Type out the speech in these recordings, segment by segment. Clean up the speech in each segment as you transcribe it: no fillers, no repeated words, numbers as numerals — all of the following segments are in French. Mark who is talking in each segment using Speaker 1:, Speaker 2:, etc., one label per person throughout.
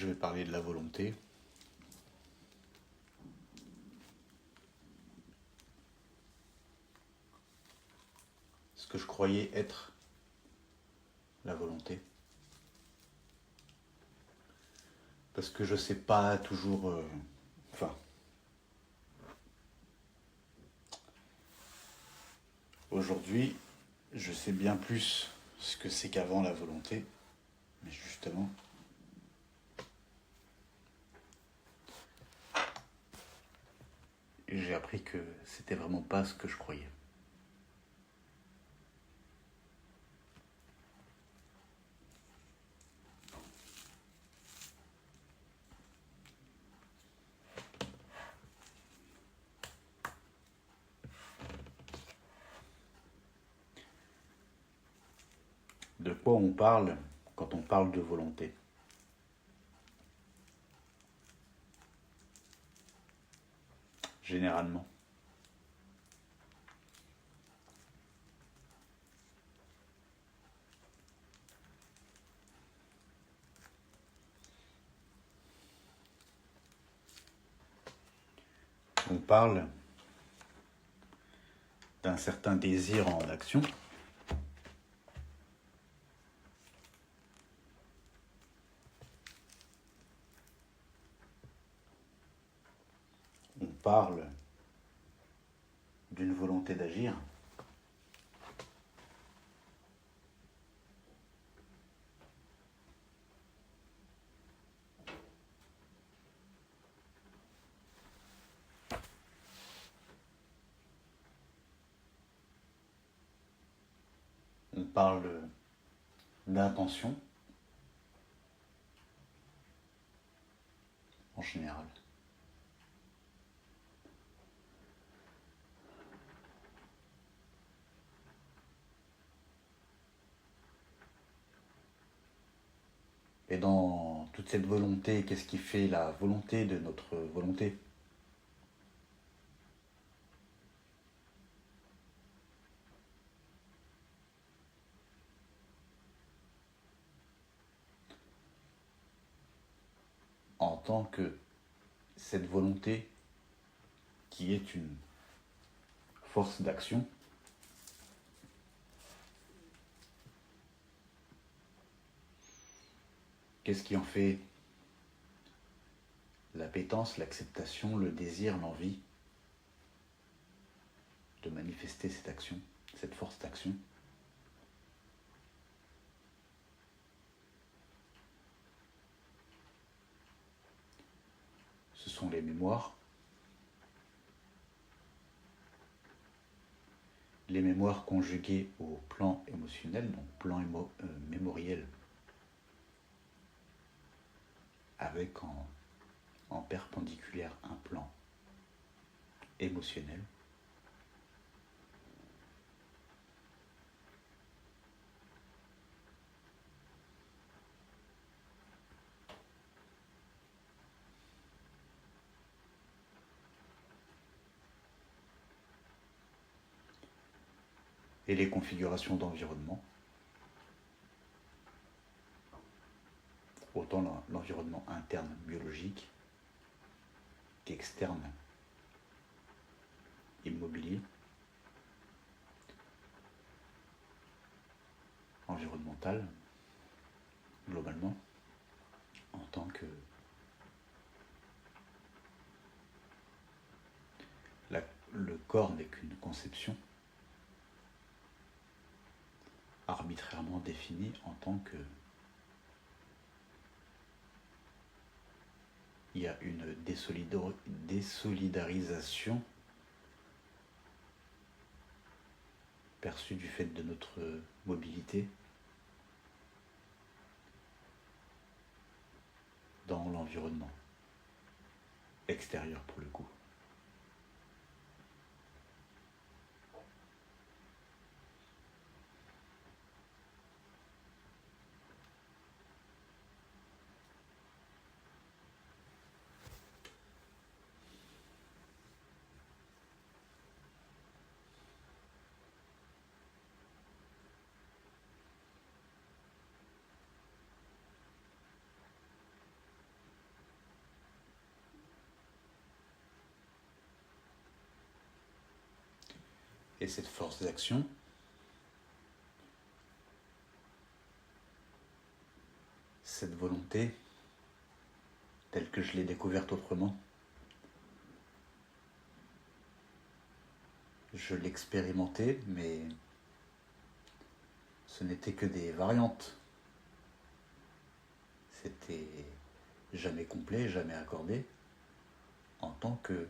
Speaker 1: je vais parler de la volonté. Ce que je croyais être la volonté. Parce que je sais pas toujours... aujourd'hui, je sais bien plus ce que c'est qu'avant la volonté. Mais justement, j'ai appris que c'était vraiment pas ce que je croyais. De quoi on parle quand on parle de volonté? Généralement. On parle d'un certain désir en action. On parle d'une volonté d'agir. On parle d'intention en général. Et dans toute cette volonté, qu'est-ce qui fait la volonté de notre volonté? En tant que cette volonté qui est une force d'action, qu'est-ce qui en fait l'appétence, l'acceptation, le désir, l'envie de manifester cette action, cette force d'action? Ce sont les mémoires. Les mémoires conjuguées au plan émotionnel, donc plan mémoriel, avec en perpendiculaire un plan émotionnel. Et les configurations d'environnement, autant l'environnement interne biologique qu'externe immobilier, environnemental, globalement, en tant que le corps n'est qu'une conception arbitrairement définie en tant que il y a une désolidarisation perçue du fait de notre mobilité dans l'environnement extérieur pour le coup. Et cette force d'action, cette volonté, telle que je l'ai découverte autrement, je l'expérimentais, mais ce n'était que des variantes. C'était jamais complet, jamais accordé, en tant que...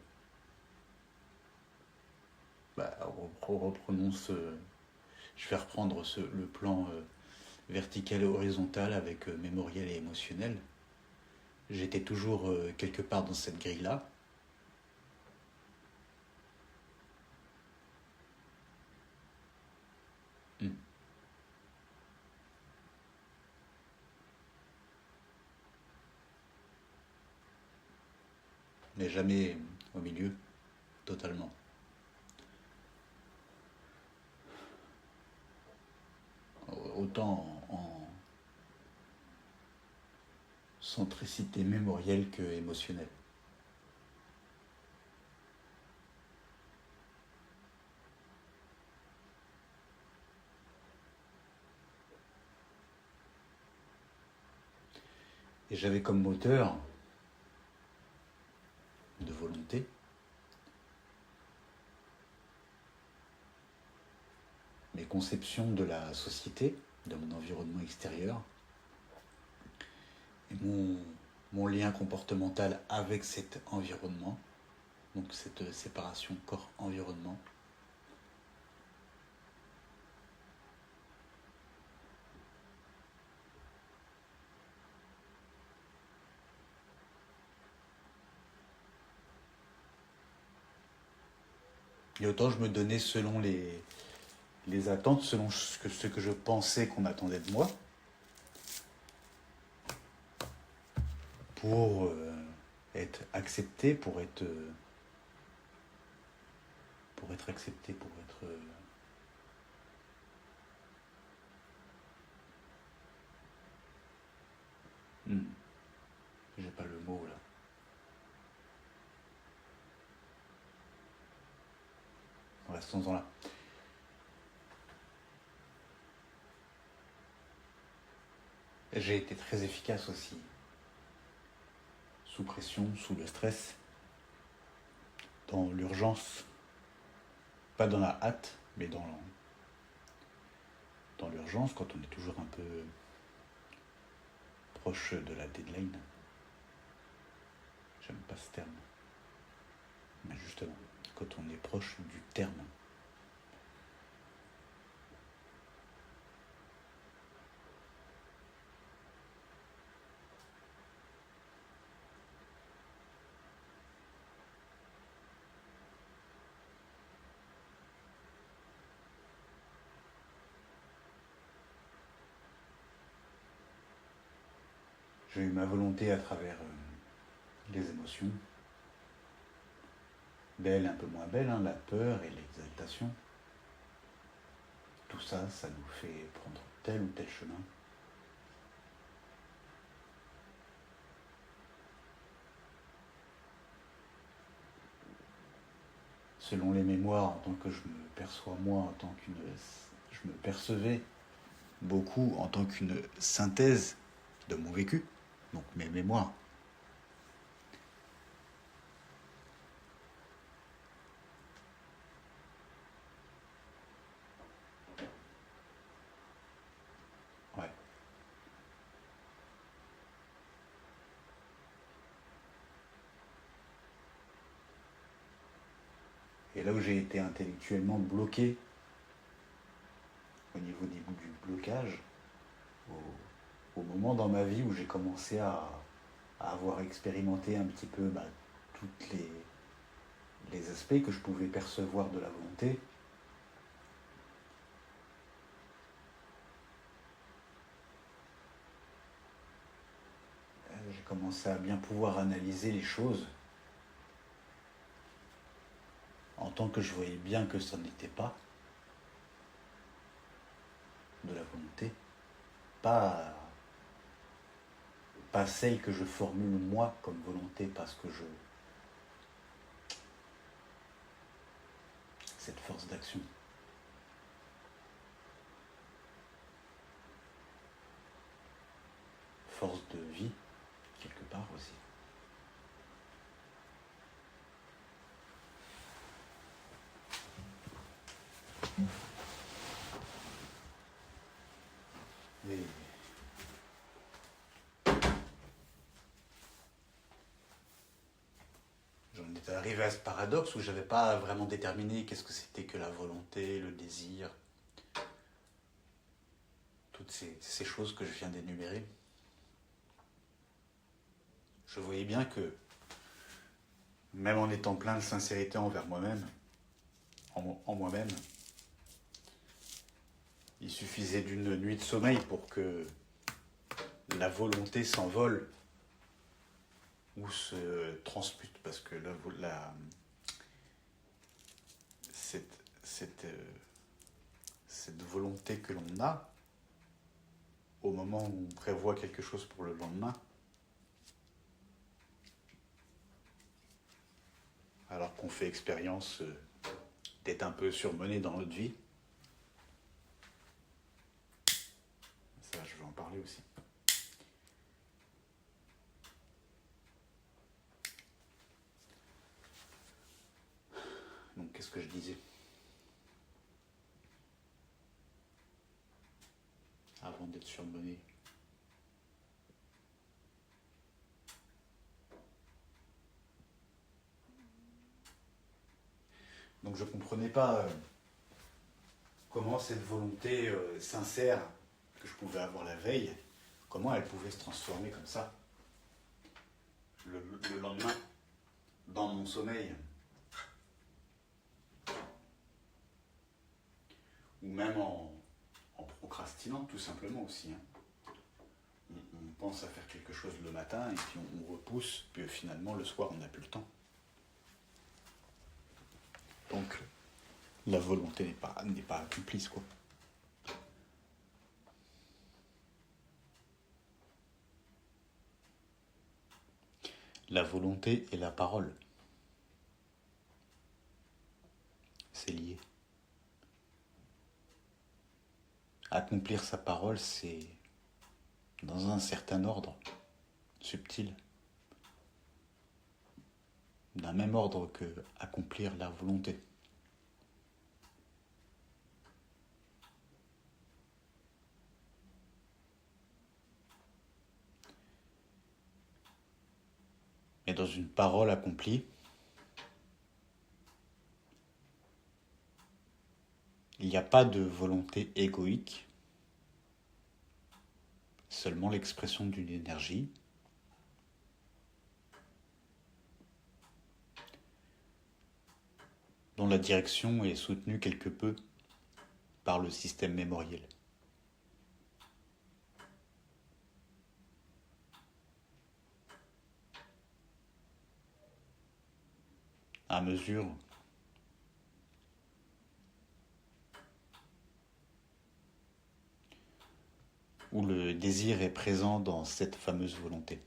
Speaker 1: reprenons ce... Je vais reprendre le plan vertical et horizontal avec mémoriel et émotionnel. J'étais toujours quelque part dans cette grille-là. Mais jamais au milieu, totalement. Autant en centricité mémorielle que émotionnelle. Et j'avais comme moteur de volonté mes conceptions de la société, de mon environnement extérieur, et mon lien comportemental avec cet environnement, donc cette séparation corps-environnement. Et autant je me donnais selon les attentes, selon ce que je pensais qu'on attendait de moi, pour être accepté, pour être accepté, pour être... J'ai pas le mot là. Restons-en là. J'ai été très efficace aussi, sous pression, sous le stress, dans l'urgence, pas dans la hâte, mais dans l'urgence, quand on est toujours un peu proche de la deadline. J'aime pas ce terme. Mais justement, quand on est proche du terme. J'ai eu ma volonté à travers les émotions, belles, un peu moins belles, hein, la peur et l'exaltation. Tout ça, ça nous fait prendre tel ou tel chemin. Selon les mémoires, en tant que je me perçois moi, en tant qu'une... Je me percevais beaucoup en tant qu'une synthèse de mon vécu, donc mes mémoires. Ouais. Et là où j'ai été intellectuellement bloqué, au niveau du blocage, au moment dans ma vie où j'ai commencé à avoir expérimenté un petit peu tous les aspects que je pouvais percevoir de la volonté, j'ai commencé à bien pouvoir analyser les choses en tant que je voyais bien que ça n'était pas de la volonté, pas celle que je formule moi comme volonté parce que cette force d'action. force de vie, quelque part aussi. Et j'en étais arrivé à ce paradoxe où je n'avais pas vraiment déterminé qu'est-ce que c'était que la volonté, le désir, toutes ces choses que je viens d'énumérer. Je voyais bien que, même en étant plein de sincérité envers moi-même, en moi-même, il suffisait d'une nuit de sommeil pour que la volonté s'envole ou se transmute, parce que cette volonté que l'on a, au moment où on prévoit quelque chose pour le lendemain, alors qu'on fait expérience d'être un peu surmené dans notre vie, ça je vais en parler aussi. Donc qu'est-ce que je disais avant d'être surmené? Donc je ne comprenais pas comment cette volonté sincère que je pouvais avoir la veille, comment elle pouvait se transformer comme ça, le lendemain, dans mon sommeil. Ou même en procrastinant, tout simplement aussi. On pense à faire quelque chose le matin et puis on repousse, puis finalement le soir on n'a plus le temps. Donc la volonté n'est pas accomplie, quoi. La volonté et la parole, c'est lié. Accomplir sa parole, c'est dans un certain ordre, subtil, d'un même ordre que accomplir la volonté. Mais dans une parole accomplie, il n'y a pas de volonté égoïque, seulement l'expression d'une énergie dont la direction est soutenue quelque peu par le système mémoriel. À mesure où le désir est présent dans cette fameuse volonté.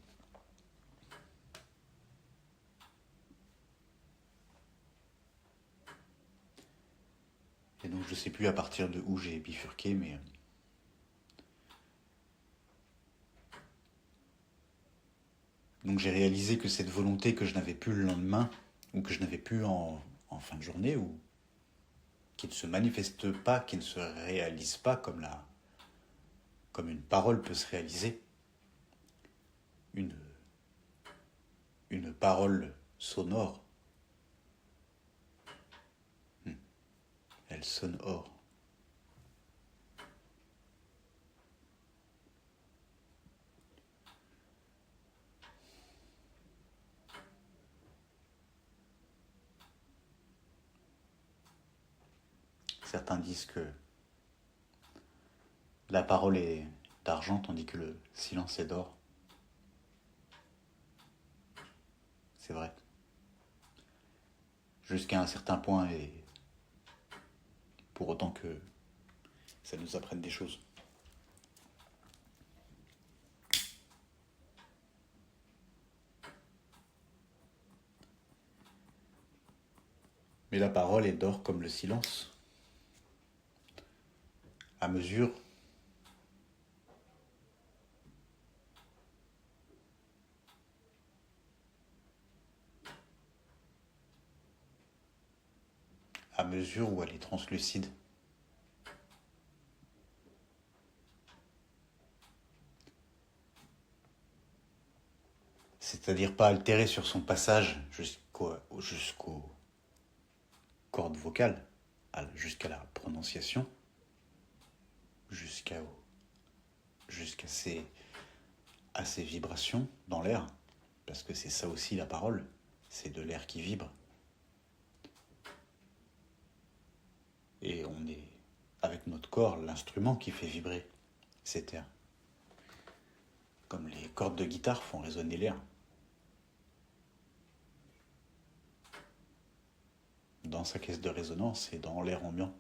Speaker 1: Et donc je ne sais plus à partir de où j'ai bifurqué, mais donc j'ai réalisé que cette volonté que je n'avais plus le lendemain, ou que je n'avais plus en fin de journée, ou qui ne se manifeste pas, qui ne se réalise pas comme une parole peut se réaliser. Une parole sonore. Elle sonne or. Certains disent que la parole est d'argent tandis que le silence est d'or. C'est vrai. Jusqu'à un certain point, et pour autant que ça nous apprenne des choses. Mais la parole est d'or comme le silence. À mesure à mesure où elle est translucide. C'est-à-dire pas altérée sur son passage jusqu'aux cordes vocales, jusqu'à la prononciation, jusqu'à à ces vibrations dans l'air, parce que c'est ça aussi la parole, c'est de l'air qui vibre. Et on est, avec notre corps, l'instrument qui fait vibrer cet air. Comme les cordes de guitare font résonner l'air. Dans sa caisse de résonance et dans l'air ambiant.